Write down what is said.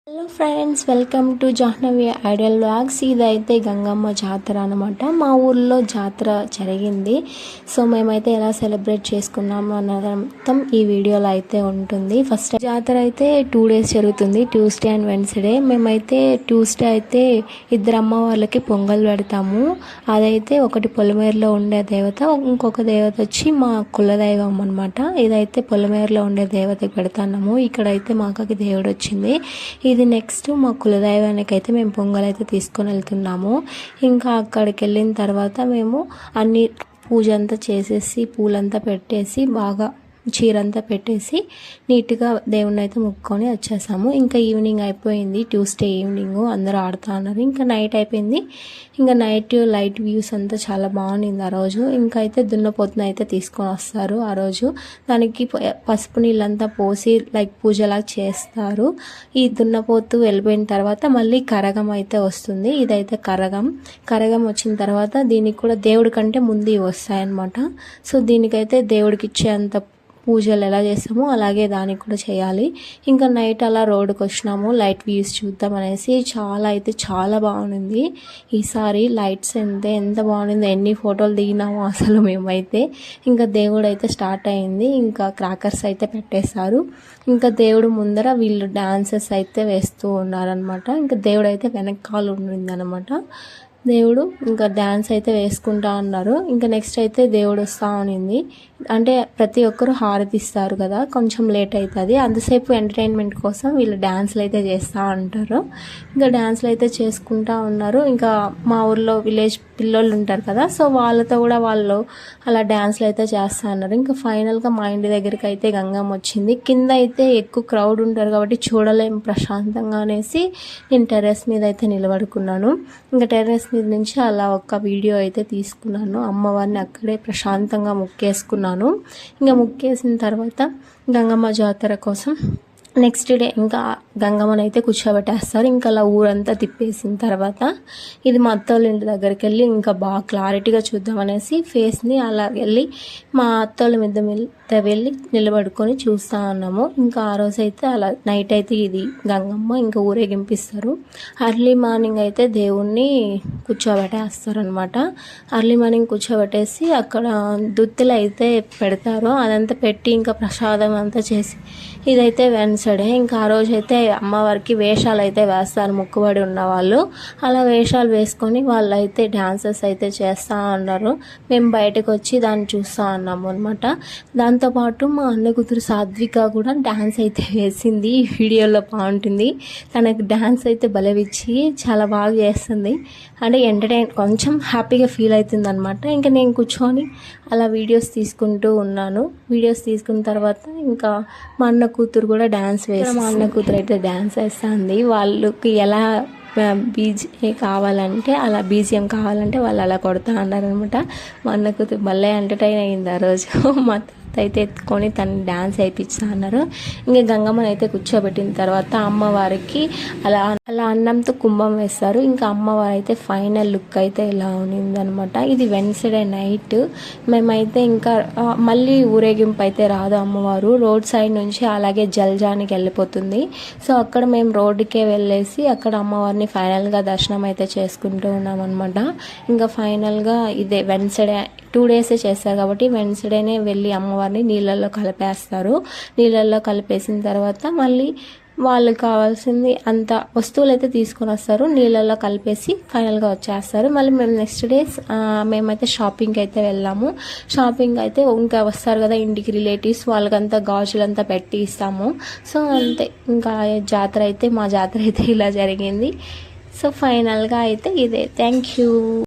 Hello friends, welcome to Jahnavi ideal vlogs. ఇదైతే గంగమ్మ జాతర అనమాట. మా ఊర్లో జాతర జరిగింది. సో మేమైతే ఎలా సెలబ్రేట్ చేసుకున్నాము అన్నది మొత్తం ఈ వీడియోలో అయితే ఉంటుంది. ఫస్ట్ జాతర అయితే 2 days జరుగుతుంది, ట్యూస్డే అండ్ వెన్స్డే. మేమైతే ట్యూస్డే అయితే ఇద్దరు అమ్మ వాళ్ళకి పొంగల్ పెడతాము. అదైతే ఒకటి పొలిమేరలో ఉండే దేవత, ఇంకొక దేవత వచ్చి మా కులదైవం అనమాట. ఇదైతే పొలిమేరలో ఉండే దేవతకి పెడతాము. ఇక్కడైతే మా అక్కకి దేవుడు వచ్చింది. ఇది నెక్స్ట్ మా కులదైవానికి అయితే మేము పొంగల్ అయితే తీసుకొని వెళ్తున్నాము. ఇంకా అక్కడికి వెళ్ళిన తర్వాత మేము అన్ని పూజ అంతా చేసేసి పూలంతా పెట్టేసి బాగా చీరంతా పెట్టేసి నీట్గా దేవుణ్ణి అయితే ముక్కొని వచ్చేసాము. ఇంకా ఈవినింగ్ అయిపోయింది, ట్యూస్డే ఈవినింగ్ అందరూ ఆడుతూ ఉన్నారు. ఇంకా నైట్ అయిపోయింది. ఇంకా నైట్ లైట్ వ్యూస్ అంతా చాలా బాగుంది ఆ రోజు. ఇంకా అయితే దున్నపోతుని అయితే తీసుకొని వస్తారు ఆ రోజు. దానికి పసుపు నీళ్ళంతా పోసి లైక్ పూజలా చేస్తారు. ఈ దున్నపోతు వెళ్ళిపోయిన తర్వాత మళ్ళీ కరగం అయితే వస్తుంది. ఇదైతే కరగం వచ్చిన తర్వాత దీనికి కూడా దేవుడి కంటే ముందు ఇవి వస్తాయన్నమాట. సో దీనికైతే దేవుడికి ఇచ్చేంత పూజలు ఎలా చేస్తామో అలాగే దానికి కూడా చేయాలి. ఇంకా నైట్ అలా రోడ్డుకి వచ్చినాము లైట్ వ్యూస్ చూద్దాం అనేసి. చాలా బాగుంది ఈసారి. లైట్స్ ఎంత బాగుంది, ఎన్ని ఫోటోలు దిగినామో అసలు మేమైతే. ఇంకా దేవుడు అయితే స్టార్ట్ అయింది. ఇంకా క్రాకర్స్ అయితే పెట్టేశారు. ఇంకా దేవుడు ముందర వీళ్ళు డాన్సెస్ అయితే వేస్తూ ఉన్నారనమాట. ఇంకా దేవుడు అయితే వెనకాల ఉండిందనమాట. దేవుడు ఇంకా డ్యాన్స్ అయితే వేసుకుంటా ఉన్నారు. ఇంకా నెక్స్ట్ అయితే దేవుడు వస్తూ ఉన్నింది. అంటే ప్రతి ఒక్కరు హారతి ఇస్తారు కదా, కొంచెం లేట్ అవుతుంది. అంతసేపు ఎంటర్టైన్మెంట్ కోసం వీళ్ళు డ్యాన్స్లు అయితే చేస్తూ ఉంటారు. ఇంకా డ్యాన్స్లు అయితే చేసుకుంటా ఉన్నారు. ఇంకా మా ఊర్లో విలేజ్ పిల్లోళ్ళు ఉంటారు కదా, సో వాళ్ళతో కూడా వాళ్ళు అలా డ్యాన్స్లు అయితే చేస్తూ ఉన్నారు. ఇంకా ఫైనల్గా మా ఇంటి దగ్గరికి అయితే గంగమ్మ వచ్చింది. కింద అయితే ఎక్కువ క్రౌడ్ ఉంటారు కాబట్టి చూడలేము ప్రశాంతంగా అనేసి నేను టెర్రస్ మీద అయితే నిలబడుకున్నాను. ఇంకా టెర్రస్ మీద నుంచి అలా ఒక వీడియో అయితే తీసుకున్నాను. అమ్మవారిని అక్కడే ప్రశాంతంగా ముక్కేసుకున్నాను. ఇంకా ముక్కేసిన తర్వాత గంగమ్మ జాతర కోసం నెక్స్ట్ డే ఇంకా గంగమ్మని అయితే కూర్చోబెట్టేస్తారు. ఇంకా అలా ఊరంతా తిప్పేసిన తర్వాత ఇది మా అత్తోళ్ళ ఇంటి దగ్గరికి వెళ్ళి ఇంకా బాగా క్లారిటీగా చూద్దామనేసి ఫేస్ని అలా వెళ్ళి మా అత్తోళ్ళ మీద వెళ్ళి నిలబడుకొని చూస్తూ ఉన్నాము. ఇంకా ఆ రోజు అయితే అలా నైట్ అయితే ఇది గంగమ్మ ఇంకా ఊరేగింపిస్తారు. అర్లీ మార్నింగ్ అయితే దేవుణ్ణి కూర్చోబెట్టేస్తారు అనమాట. అర్లీ మార్నింగ్ కూర్చోబెట్టేసి అక్కడ దుత్తులు అయితే పెడతారు. అదంతా పెట్టి ఇంకా ప్రసాదం అంతా చేసి ఇదైతే వెన్స్డే. ఇంకా ఆ రోజు అయితే అమ్మవారికి వేషాలు అయితే వేస్తారు మొక్కుబడి ఉన్న వాళ్ళు. అలా వేషాలు వేసుకొని వాళ్ళు అయితే డాన్సెస్ అయితే చేస్తూ ఉన్నారు. మేము బయటకు వచ్చి దాన్ని చూస్తూ ఉన్నాము అనమాట. దాంతోపాటు మా అన్న కూతురు సాత్విక కూడా డాన్స్ అయితే వేసింది. ఈ వీడియోలో బాగుంటుంది. తనకు డాన్స్ అయితే బలవిచ్చి చాలా బాగా చేస్తుంది. అంటే కొంచెం హ్యాపీగా ఫీల్ అవుతుంది అనమాట. ఇంకా నేను కూర్చొని అలా వీడియోస్ తీసుకుంటూ ఉన్నాను. వీడియోస్ తీసుకున్న తర్వాత ఇంకా మా అన్న కూతురు కూడా డ్యాన్స్ వేసి మా అన్న కూతురు అయితే డ్యాన్స్ వేస్తుంది. వాళ్ళకి ఎలా బీజిఎం కావాలంటే వాళ్ళు అలా కొడుతూ అన్నారనమాట. మా అన్న కూతురు భలే ఎంటర్టైన్ అయ్యింది ఆ రోజు. మా అయితే ఎత్తుకొని తను డ్యాన్స్ వేయించుతా అన్నారు. ఇంకా గంగమ్మని అయితే కూర్చోబెట్టిన తర్వాత అమ్మవారికి అలా అన్నంతో కుంభం వేస్తారు. ఇంకా అమ్మవారు అయితే ఫైనల్ లుక్ అయితే ఇలా ఉన్నిందనమాట. ఇది వెన్స్డే నైట్. మేమైతే ఇంకా మళ్ళీ ఊరేగింపు అయితే రాదు అమ్మవారు. రోడ్ సైడ్ నుంచి అలాగే జల్జానికి వెళ్ళిపోతుంది. సో అక్కడ మేము రోడ్డుకే వెళ్ళేసి అక్కడ అమ్మవారిని ఫైనల్గా దర్శనం అయితే చేసుకుంటూ ఉన్నాం అనమాట. ఇంకా ఫైనల్గా ఇదే వెన్స్డే 2 days చేస్తారు కాబట్టి వెన్స్డేనే వెళ్ళి అమ్మవారిని నీళ్ళల్లో కలిపేస్తారు. నీళ్ళల్లో కలిపేసిన తర్వాత మళ్ళీ వాళ్ళకి కావాల్సింది అంత వస్తువులు అయితే తీసుకొని వస్తారు. నీళ్ళల్లో కలిపేసి ఫైనల్గా వచ్చేస్తారు. మళ్ళీ మేము నెక్స్ట్ డేస్ మేమైతే షాపింగ్కి అయితే వెళ్ళాము. షాపింగ్ అయితే ఇంకా వస్తారు కదా ఇంటికి రిలేటివ్స్, వాళ్ళకంతా గాజులంతా పెట్టి ఇస్తాము. సో అంతే. ఇంకా మా జాతర అయితే ఇలా జరిగింది. సో ఫైనల్గా అయితే ఇదే. Thank you.